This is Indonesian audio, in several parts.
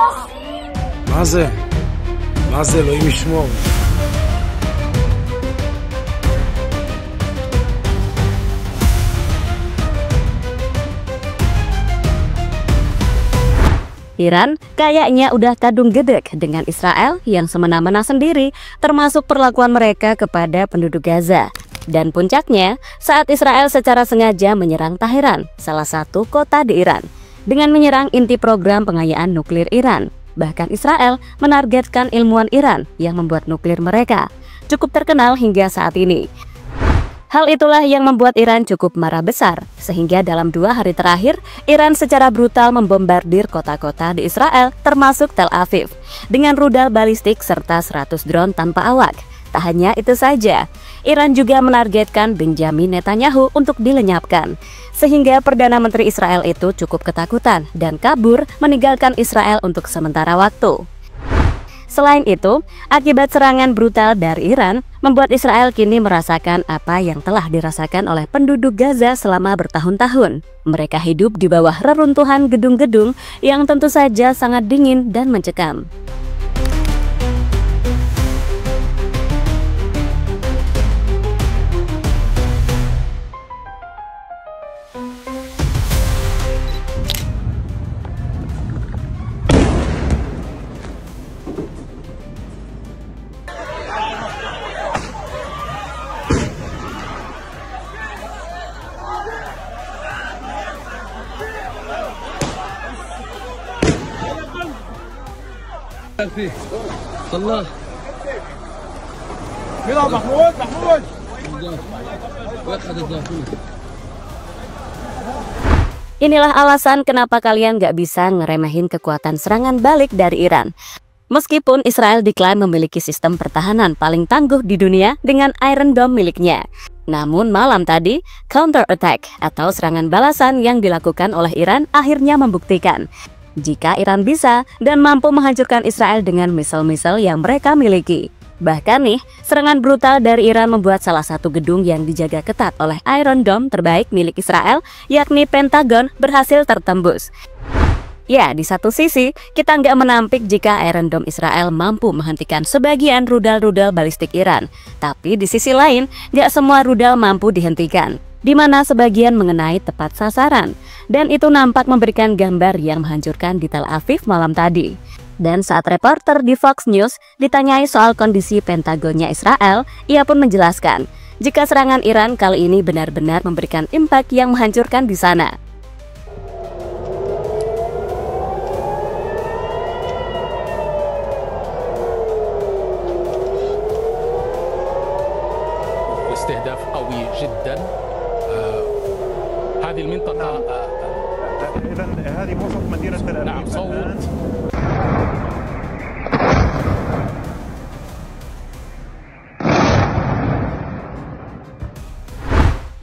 מה זה? מה זה? אלוהים ישמור. Iran kayaknya udah kadung gedek dengan Israel yang semena-mena sendiri, termasuk perlakuan mereka kepada penduduk Gaza. Dan puncaknya, saat Israel secara sengaja menyerang Tehran, salah satu kota di Iran, dengan menyerang inti program pengayaan nuklir Iran. Bahkan Israel menargetkan ilmuwan Iran yang membuat nuklir mereka, cukup terkenal hingga saat ini. Hal itulah yang membuat Iran cukup marah besar, sehingga dalam 2 hari terakhir, Iran secara brutal membombardir kota-kota di Israel, termasuk Tel Aviv, dengan rudal balistik serta 100 drone tanpa awak. Tak hanya itu saja, Iran juga menargetkan Benjamin Netanyahu untuk dilenyapkan, sehingga Perdana Menteri Israel itu cukup ketakutan dan kabur meninggalkan Israel untuk sementara waktu. Selain itu, akibat serangan brutal dari Iran, membuat Israel kini merasakan apa yang telah dirasakan oleh penduduk Gaza selama bertahun-tahun. Mereka hidup di bawah reruntuhan gedung-gedung yang tentu saja sangat dingin dan mencekam. الله يلا محمود Inilah alasan kenapa kalian gak bisa ngeremehin kekuatan serangan balik dari Iran. Meskipun Israel diklaim memiliki sistem pertahanan paling tangguh di dunia dengan Iron Dome miliknya, namun malam tadi, counter attack atau serangan balasan yang dilakukan oleh Iran akhirnya membuktikan jika Iran bisa dan mampu menghancurkan Israel dengan misal-misal yang mereka miliki. Bahkan nih, serangan brutal dari Iran membuat salah satu gedung yang dijaga ketat oleh Iron Dome terbaik milik Israel, yakni Pentagon, berhasil tertembus. Ya, di satu sisi, kita nggak menampik jika Iron Dome Israel mampu menghentikan sebagian rudal-rudal balistik Iran. Tapi di sisi lain, nggak semua rudal mampu dihentikan, di mana sebagian mengenai tepat sasaran. Dan itu nampak memberikan gambar yang menghancurkan di Tel Aviv malam tadi. Dan saat reporter di Fox News ditanyai soal kondisi Pentagonnya Israel, ia pun menjelaskan jika serangan Iran kali ini benar-benar memberikan impact yang menghancurkan di sana. استهداف قوي جدا هذه المنطقة إذن هذه وسط مدينة تل أبيب. نعم صوت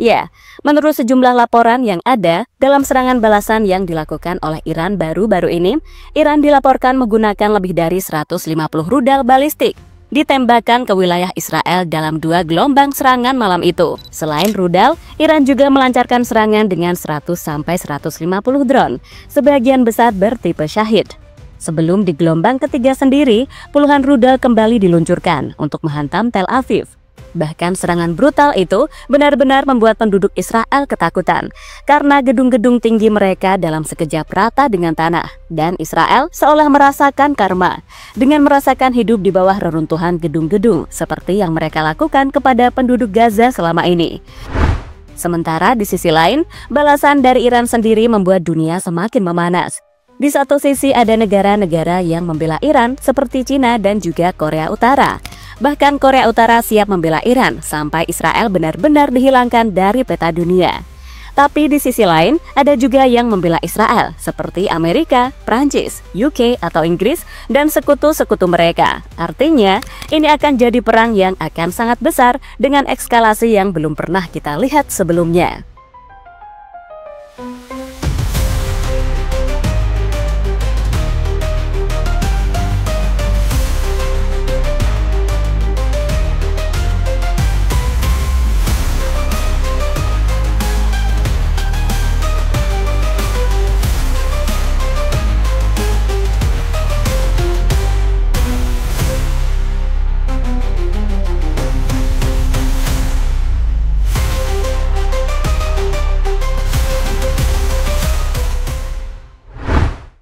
Ya, menurut sejumlah laporan yang ada dalam serangan balasan yang dilakukan oleh Iran baru-baru ini, Iran dilaporkan menggunakan lebih dari 150 rudal balistik ditembakkan ke wilayah Israel dalam 2 gelombang serangan malam itu. Selain rudal, Iran juga melancarkan serangan dengan 100-150 drone, sebagian besar bertipe Shahid. Sebelum di gelombang ketiga sendiri, puluhan rudal kembali diluncurkan untuk menghantam Tel Aviv. Bahkan serangan brutal itu benar-benar membuat penduduk Israel ketakutan karena gedung-gedung tinggi mereka dalam sekejap rata dengan tanah, dan Israel seolah merasakan karma dengan merasakan hidup di bawah reruntuhan gedung-gedung seperti yang mereka lakukan kepada penduduk Gaza selama ini. Sementara di sisi lain, balasan dari Iran sendiri membuat dunia semakin memanas. Di satu sisi ada negara-negara yang membela Iran seperti Cina dan juga Korea Utara. Bahkan Korea Utara siap membela Iran sampai Israel benar-benar dihilangkan dari peta dunia. Tapi di sisi lain, ada juga yang membela Israel seperti Amerika, Prancis, UK atau Inggris, dan sekutu-sekutu mereka. Artinya, ini akan jadi perang yang akan sangat besar dengan eskalasi yang belum pernah kita lihat sebelumnya.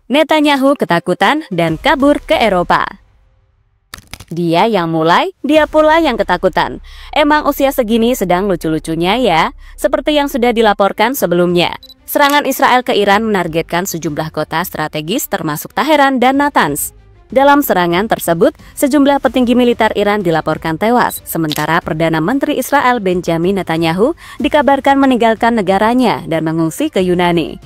Netanyahu ketakutan dan kabur ke Eropa. Dia yang mulai, dia pula yang ketakutan. Emang usia segini sedang lucu-lucunya ya, seperti yang sudah dilaporkan sebelumnya. Serangan Israel ke Iran menargetkan sejumlah kota strategis termasuk Teheran dan Natanz. Dalam serangan tersebut, sejumlah petinggi militer Iran dilaporkan tewas, sementara Perdana Menteri Israel Benjamin Netanyahu dikabarkan meninggalkan negaranya dan mengungsi ke Yunani.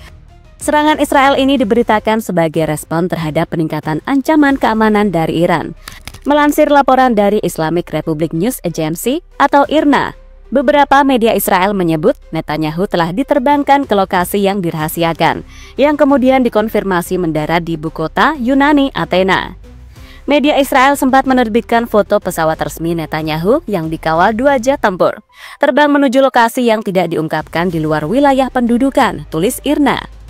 Serangan Israel ini diberitakan sebagai respon terhadap peningkatan ancaman keamanan dari Iran. Melansir laporan dari Islamic Republic News Agency atau IRNA, beberapa media Israel menyebut Netanyahu telah diterbangkan ke lokasi yang dirahasiakan, yang kemudian dikonfirmasi mendarat di ibu kota Yunani, Athena. Media Israel sempat menerbitkan foto pesawat resmi Netanyahu yang dikawal 2 jet tempur, terbang menuju lokasi yang tidak diungkapkan di luar wilayah pendudukan, tulis IRNA.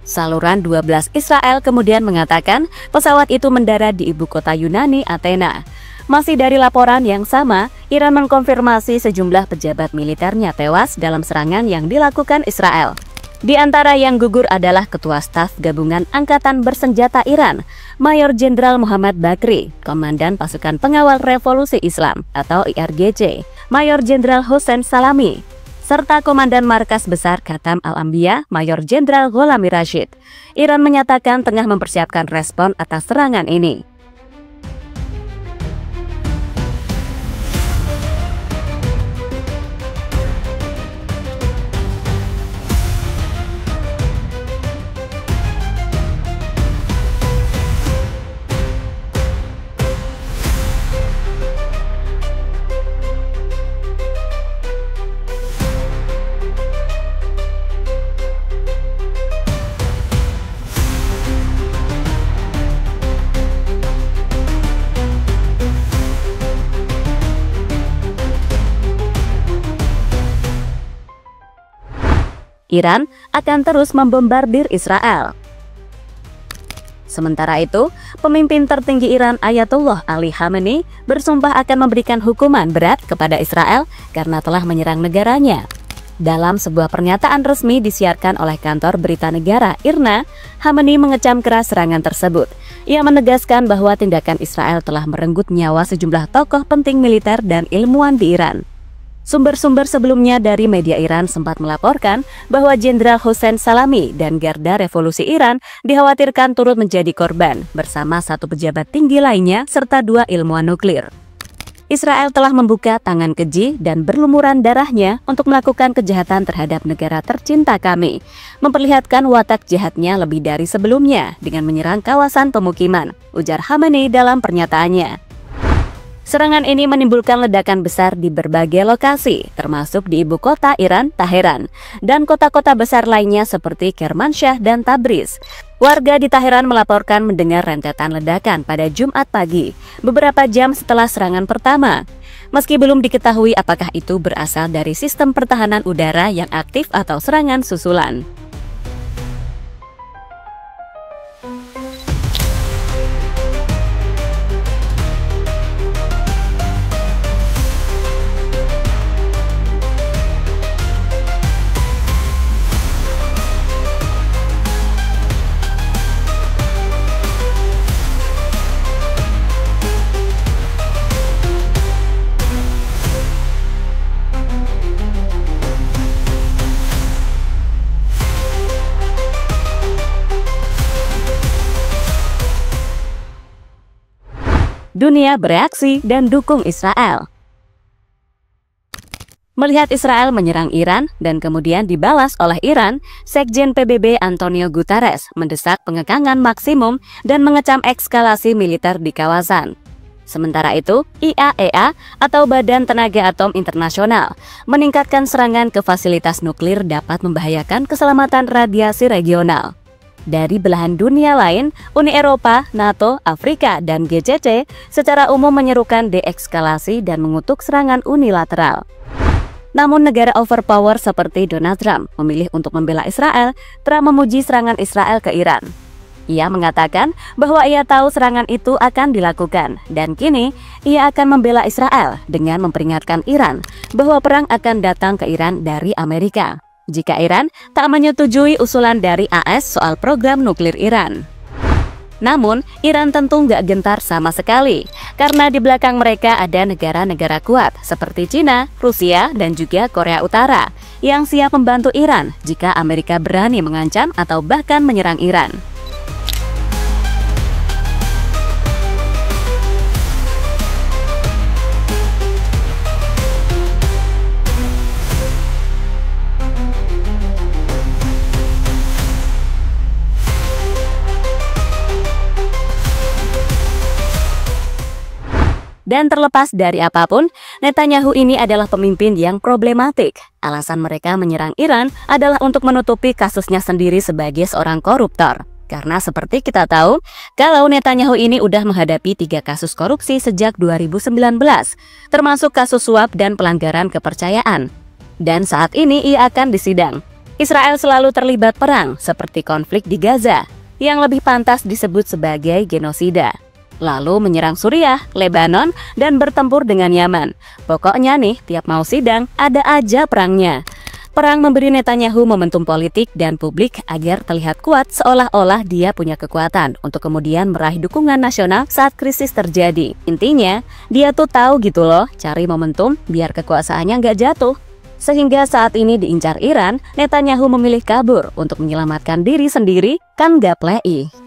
Saluran 12 Israel kemudian mengatakan pesawat itu mendarat di ibu kota Yunani, Athena. Masih dari laporan yang sama, Iran mengkonfirmasi sejumlah pejabat militernya tewas dalam serangan yang dilakukan Israel. Di antara yang gugur adalah Ketua Staf Gabungan Angkatan Bersenjata Iran, Mayor Jenderal Muhammad Bakri, Komandan Pasukan Pengawal Revolusi Islam atau IRGC, Mayor Jenderal Hossein Salami, serta Komandan Markas Besar Khatam Al-Anbiya, Mayor Jenderal Gholami Rashid. Iran menyatakan tengah mempersiapkan respon atas serangan ini. Iran akan terus membombardir Israel. Sementara itu, pemimpin tertinggi Iran Ayatollah Ali Khamenei bersumpah akan memberikan hukuman berat kepada Israel karena telah menyerang negaranya. Dalam sebuah pernyataan resmi disiarkan oleh kantor berita negara IRNA, Khamenei mengecam keras serangan tersebut. Ia menegaskan bahwa tindakan Israel telah merenggut nyawa sejumlah tokoh penting militer dan ilmuwan di Iran. Sumber-sumber sebelumnya dari media Iran sempat melaporkan bahwa Jenderal Hossein Salami dan Garda Revolusi Iran dikhawatirkan turut menjadi korban bersama 1 pejabat tinggi lainnya serta 2 ilmuwan nuklir. Israel telah membuka tangan keji dan berlumuran darahnya untuk melakukan kejahatan terhadap negara tercinta kami, memperlihatkan watak jahatnya lebih dari sebelumnya dengan menyerang kawasan pemukiman, ujar Khamenei dalam pernyataannya. Serangan ini menimbulkan ledakan besar di berbagai lokasi, termasuk di ibu kota Iran, Teheran, dan kota-kota besar lainnya seperti Kermanshah dan Tabriz. Warga di Teheran melaporkan mendengar rentetan ledakan pada Jumat pagi, beberapa jam setelah serangan pertama. Meski belum diketahui apakah itu berasal dari sistem pertahanan udara yang aktif atau serangan susulan. Dunia bereaksi dan dukung Israel. Melihat Israel menyerang Iran dan kemudian dibalas oleh Iran, Sekjen PBB Antonio Guterres mendesak pengekangan maksimum dan mengecam eskalasi militer di kawasan. Sementara itu, IAEA atau Badan Tenaga Atom Internasional meningkatkan serangan ke fasilitas nuklir dapat membahayakan keselamatan radiasi regional. Dari belahan dunia lain, Uni Eropa, NATO, Afrika, dan GCC secara umum menyerukan deeskalasi dan mengutuk serangan unilateral. Namun negara overpower seperti Donald Trump memilih untuk membela Israel. Trump memuji serangan Israel ke Iran. Ia mengatakan bahwa ia tahu serangan itu akan dilakukan, dan kini ia akan membela Israel dengan memperingatkan Iran bahwa perang akan datang ke Iran dari Amerika. jika Iran tak menyetujui usulan dari AS soal program nuklir Iran. Namun, Iran tentu nggak gentar sama sekali, karena di belakang mereka ada negara-negara kuat seperti Cina, Rusia, dan juga Korea Utara yang siap membantu Iran jika Amerika berani mengancam atau bahkan menyerang Iran. Dan terlepas dari apapun, Netanyahu ini adalah pemimpin yang problematik. Alasan mereka menyerang Iran adalah untuk menutupi kasusnya sendiri sebagai seorang koruptor. Karena seperti kita tahu, kalau Netanyahu ini udah menghadapi 3 kasus korupsi sejak 2019, termasuk kasus suap dan pelanggaran kepercayaan. Dan saat ini ia akan disidang. Israel selalu terlibat perang, seperti konflik di Gaza, yang lebih pantas disebut sebagai genosida. Lalu menyerang Suriah, Lebanon, dan bertempur dengan Yaman. Pokoknya nih, tiap mau sidang, ada aja perangnya. Perang memberi Netanyahu momentum politik dan publik agar terlihat kuat seolah-olah dia punya kekuatan untuk kemudian meraih dukungan nasional saat krisis terjadi. Intinya, dia tuh tahu gitu loh, cari momentum biar kekuasaannya nggak jatuh. Sehingga saat ini diincar Iran, Netanyahu memilih kabur untuk menyelamatkan diri sendiri, kan nggak plei.